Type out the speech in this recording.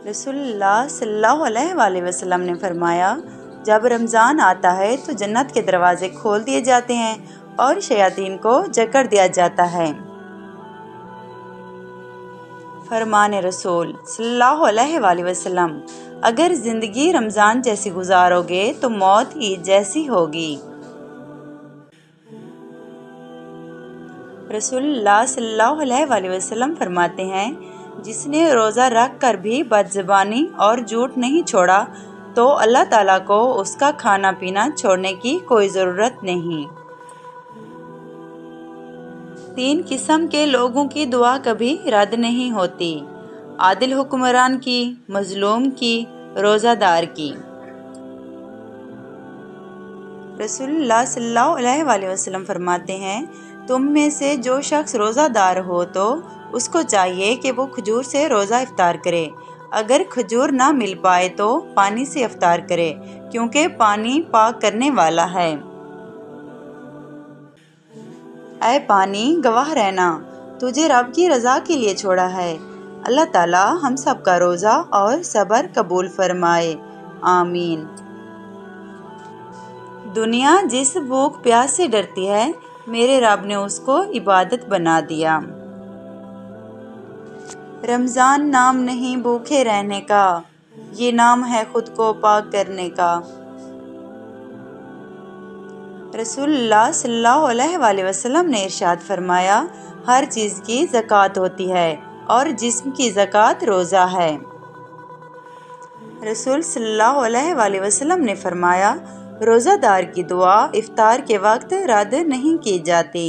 رسول اللہ صلی اللہ علیہ وآلہ وسلم نے فرمایا، جب رمضان آتا ہے تو جنت کے دروازے کھول دیے جاتے ہیں اور شیاطین کو جکڑ دیا جاتا ہے۔ فرمان رسول صلی اللہ علیہ وآلہ وسلم، اگر زندگی رمضان جیسی گزارو گے تو موت عید جیسی ہوگی۔ رسول اللہ صلی اللہ علیہ وآلہ وسلم فرماتے ہیں، جس نے روزہ رکھ کر بھی بد زبانی اور جھوٹ نہیں چھوڑا تو اللہ تعالیٰ کو اس کا کھانا پینا چھوڑنے کی کوئی ضرورت نہیں۔ 3 قسم کے لوگوں کی دعا کبھی رد نہیں ہوتی: عادل حکمران کی، مظلوم کی، روزہ دار کی۔ رسول اللہ صلی اللہ علیہ وآلہ وسلم فرماتے ہیں، تم میں سے جو شخص روزہ دار ہو تو اس کو چاہیے کہ وہ کھجور سے روزہ افطار کرے، اگر کھجور نہ مل پائے تو پانی سے افطار کرے، کیونکہ پانی پاک کرنے والا ہے۔ اے پانی، گواہ رہنا، تجھے رب کی رضا کے لیے چھوڑا ہے۔ اللہ تعالیٰ ہم سب کا روزہ اور صبر قبول فرمائے، آمین۔ دنیا جس بھوک پیاس سے ڈرتی ہے، میرے رب نے اس کو عبادت بنا دیا۔ رمضان نام نہیں بھوکے رہنے کا، یہ نام ہے خود کو پاک کرنے کا۔ رسول اللہ صلی اللہ علیہ وآلہ وسلم نے ارشاد فرمایا، ہر چیز کی زکوٰۃ ہوتی ہے اور جسم کی زکوٰۃ روزہ ہے۔ رسول صلی اللہ علیہ وآلہ وسلم نے فرمایا، روزہ دار کی دعا افطار کے وقت رد نہیں کی جاتی۔